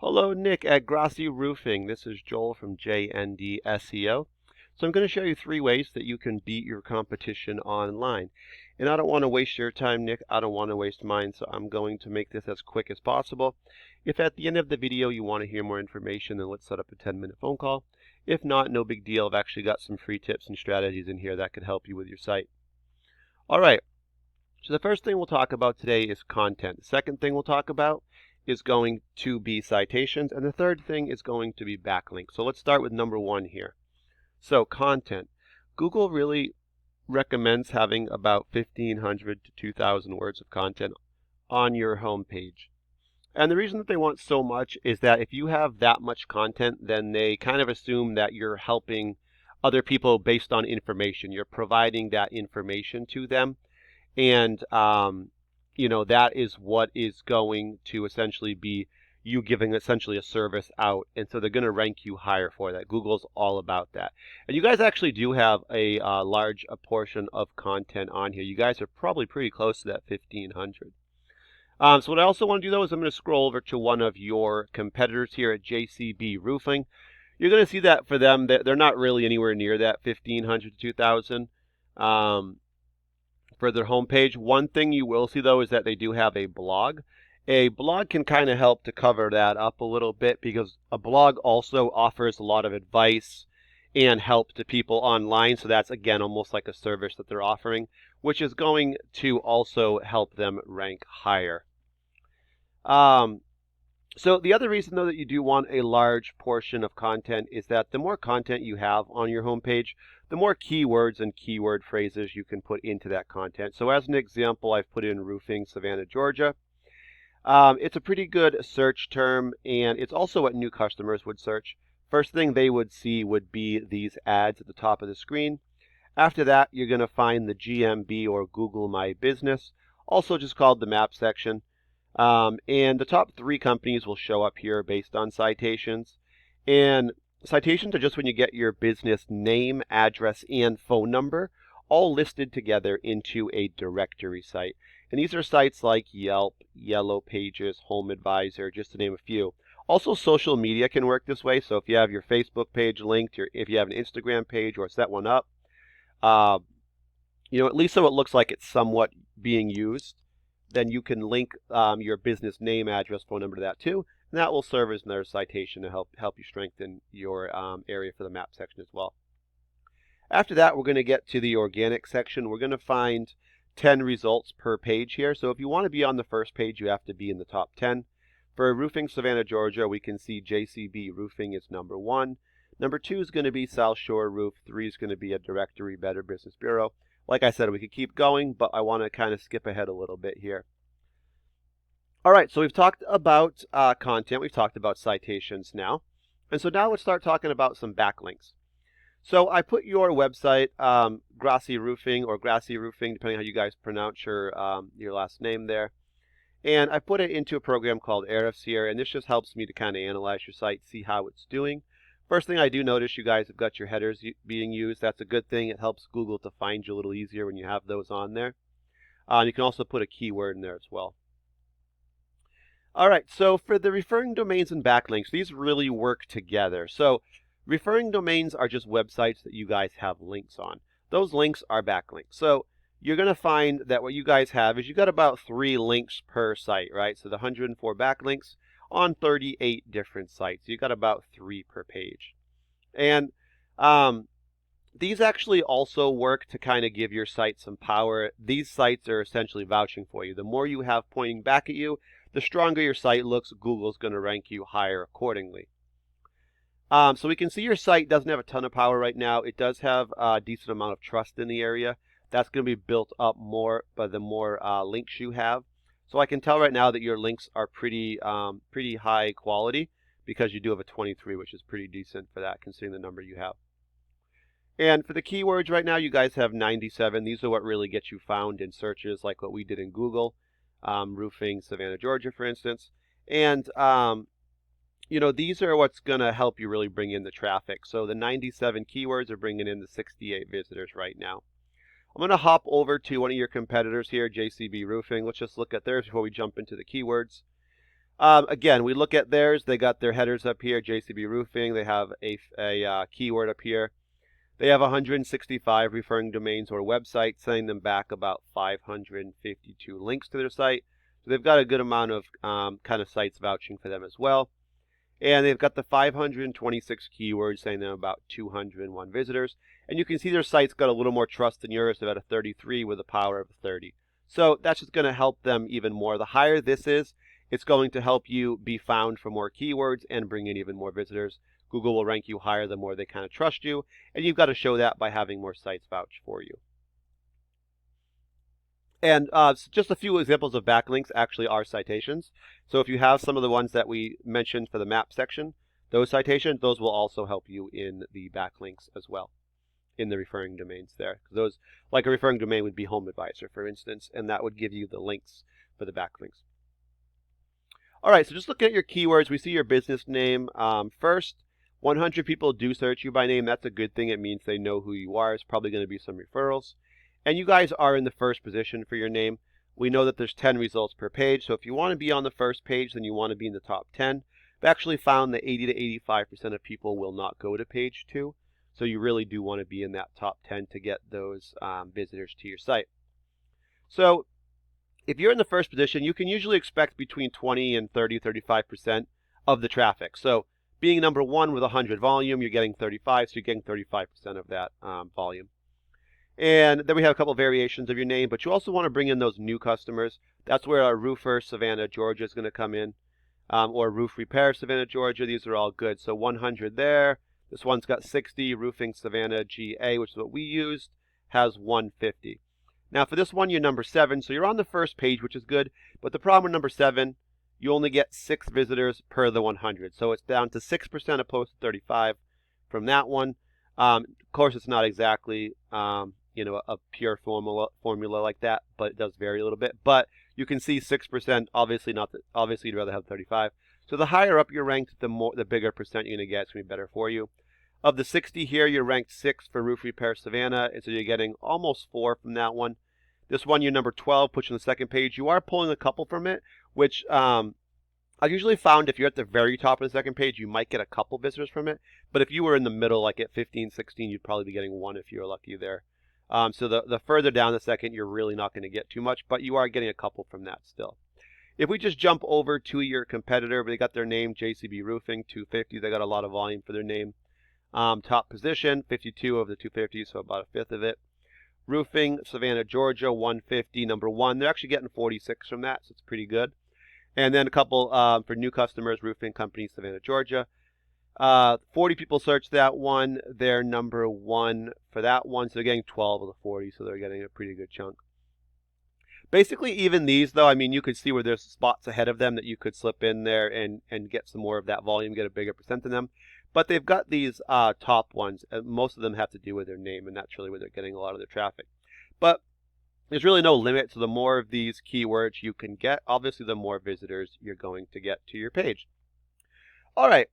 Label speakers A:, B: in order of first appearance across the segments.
A: Hello, Nick at Grassi Roofing. This is Joel from JND SEO. So I'm going to show you 3 ways that you can beat your competition online. And I don't want to waste your time, Nick. I don't want to waste mine, so I'm going to make this as quick as possible. If at the end of the video you want to hear more information, then let's set up a 10-minute phone call. If not, no big deal. I've actually got some free tips and strategies in here that could help you with your site. All right. So the first thing we'll talk about today is content. The second thing we'll talk about is going to be citations, and the third thing is going to be backlinks. So let's start with number 1 here. So content. Google really recommends having about 1,500 to 2,000 words of content on your home page. And the reason that they want so much is that if you have that much content, then they kind of assume that you're helping other people based on information. You're providing that information to them. And, that is what is going to essentially be you giving essentially a service out. And so they're going to rank you higher for that. Google's all about that. And you guys actually do have a large portion of content on here. You guys are probably pretty close to that 1,500. So what I also want to do, though, is I'm going to scroll over to one of your competitors here at JCB Roofing. You're going to see that for them, they're not really anywhere near that 1,500 to 2,000. For their homepage. One thing you will see, though, is that they do have a blog. A blog can kind of help to cover that up a little bit because a blog also offers a lot of advice and help to people online. So that's, again, almost like a service that they're offering, which is going to also help them rank higher. So the other reason, though, that you do want a large portion of content is that the more content you have on your homepage, the more keywords and keyword phrases you can put into that content. So as an example, I've put in roofing, Savannah, Georgia. It's a pretty good search term, and it's also what new customers would search. First thing they would see would be these ads at the top of the screen. After that, you're going to find the GMB or Google My Business, also just called the map section. And the top 3 companies will show up here based on citations. And citations are just when you get your business name, address, and phone number all listed together into a directory site. And these are sites like Yelp, Yellow Pages, Home Advisor, just to name a few. Also, social media can work this way. So if you have your Facebook page linked, or if you have an Instagram page or set one up, at least so it looks like it's somewhat being used, then you can link your business name, address, phone number to that too. And that will serve as another citation to help you strengthen your area for the map section as well. After that, we're going to get to the organic section. We're going to find 10 results per page here. So if you want to be on the first page, you have to be in the top 10. For roofing, Savannah, Georgia, we can see JCB Roofing is number 1. Number 2 is going to be South Shore Roof. 3 is going to be a directory, Better Business Bureau. Like I said, we could keep going, but I want to kind of skip ahead a little bit here. All right, so we've talked about content. We've talked about citations now. And so now let's start talking about some backlinks. So I put your website, Grassi Roofing or Grassi Roofing, depending on how you guys pronounce your last name there. And I put it into a program called Ahrefs here, and this just helps me to kind of analyze your site, see how it's doing. First thing I do notice, you guys have got your headers being used. That's a good thing. It helps Google to find you a little easier when you have those on there. You can also put a keyword in there as well. All right, so for the referring domains and backlinks, these really work together. So referring domains are just websites that you guys have links on. Those links are backlinks. So you're going to find that what you guys have is you've got about 3 links per site, right? So the 104 backlinks on 38 different sites. You've got about 3 per page. And these actually also work to kind of give your site some power. These sites are essentially vouching for you. The more you have pointing back at you, the stronger your site looks. Google's going to rank you higher accordingly. So we can see your site doesn't have a ton of power right now. It does have a decent amount of trust in the area. That's going to be built up more by the more links you have. So I can tell right now that your links are pretty high quality because you do have a 23, which is pretty decent for that considering the number you have. And for the keywords right now, you guys have 97. These are what really get you found in searches like what we did in Google, roofing, Savannah, Georgia, for instance. And, these are what's going to help you really bring in the traffic. So the 97 keywords are bringing in the 68 visitors right now. I'm going to hop over to one of your competitors here, JCB Roofing. Let's just look at theirs before we jump into the keywords. Again, we look at theirs. They got their headers up here, JCB Roofing. They have a keyword up here. They have 165 referring domains or websites, sending them back about 552 links to their site. So they've got a good amount of kind of sites vouching for them as well. And they've got the 526 keywords, saying them about 201 visitors. And you can see their site's got a little more trust than yours. They've got a 33 with a power of 30. So that's just going to help them even more. The higher this is, it's going to help you be found for more keywords and bring in even more visitors. Google will rank you higher the more they kind of trust you, and you've got to show that by having more sites vouch for you. And just a few examples of backlinks actually are citations. So if you have some of the ones that we mentioned for the map section, those citations, those will also help you in the backlinks as well, in the referring domains there. Those, like a referring domain would be Home Advisor, for instance, and that would give you the links for the backlinks. All right, so just looking at your keywords, we see your business name first. 100 people do search you by name. That's a good thing. It means they know who you are. It's probably going to be some referrals. And you guys are in the first position for your name. We know that there's 10 results per page. So if you want to be on the first page, then you want to be in the top 10. We've actually found that 80 to 85% of people will not go to page 2. So you really do want to be in that top 10 to get those visitors to your site. So if you're in the first position, you can usually expect between 20 and 30, 35% of the traffic. So being number 1 with 100 volume, you're getting 35, so you're getting 35% of that volume. And then we have a couple of variations of your name, but you also want to bring in those new customers. That's where our roofer, Savannah, Georgia is going to come in, or roof repair, Savannah, Georgia. These are all good. So 100 there. This one's got 60. Roofing, Savannah GA, which is what we used, has 150. Now for this one, you're number 7, so you're on the first page, which is good. But the problem with number 7, you only get 6 visitors per the 100. So it's down to 6% opposed to 35 from that one. Of course, it's not exactly a pure formula like that, but it does vary a little bit. But you can see 6%. Obviously, obviously you'd rather have 35. So the higher up you're ranked, the bigger percent you're going to get. It's going to be better for you. Of the 60 here, you're ranked 6 for roof repair, Savannah, and so you're getting almost 4 from that one. This one, you're number 12, pushing the second page. You are pulling a couple from it, which I've usually found if you're at the very top of the second page, you might get a couple visitors from it. But if you were in the middle, like at 15, 16, you'd probably be getting 1 if you were lucky there. So the further down the second, you're really not going to get too much, but you are getting a couple from that still. If we just jump over to your competitor, they got their name, JCB Roofing, 250. They got a lot of volume for their name. Top position, 52 of the 250, so about a fifth of it. Roofing, Savannah, Georgia, 150, number 1. They're actually getting 46 from that, so it's pretty good. And then a couple for new customers, Roofing Company, Savannah, Georgia. 40 people searched that one. They're number 1 for that one, so they're getting 12 of the 40, so they're getting a pretty good chunk. Basically, even these, though, I mean, you could see where there's spots ahead of them that you could slip in there and get some more of that volume, get a bigger percent in them. But they've got these top ones, and most of them have to do with their name, and that's really where they're getting a lot of their traffic. But there's really no limit, so the more of these keywords you can get, obviously the more visitors you're going to get to your page. All right.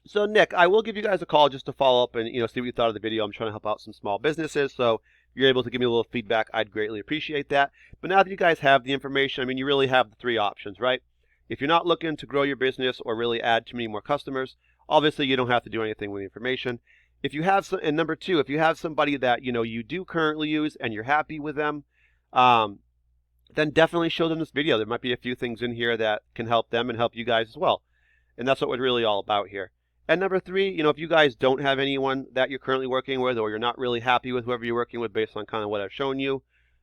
A: So Nick, I will give you guys a call just to follow up and see what you thought of the video. I'm trying to help out some small businesses, so if you're able to give me a little feedback, I'd greatly appreciate that. But now that you guys have the information, I mean, you really have the 3 options, right? If you're not looking to grow your business or really add too many more customers, obviously you don't have to do anything with the information. If you have and number 2, if you have somebody that you do currently use and you're happy with them, then definitely show them this video. There might be a few things in here that can help them and help you guys as well. And that's what we're really all about here. And number 3, if you guys don't have anyone that you're currently working with, or you're not really happy with whoever you're working with based on kind of what I've shown you,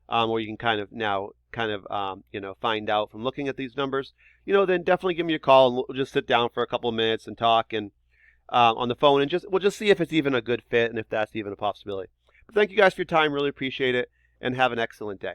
A: or you can kind of find out from looking at these numbers, then definitely give me a call and we'll just sit down for a couple of minutes and talk and on the phone, and we'll just see if it's even a good fit and if that's even a possibility. But thank you guys for your time. Really appreciate it, and have an excellent day.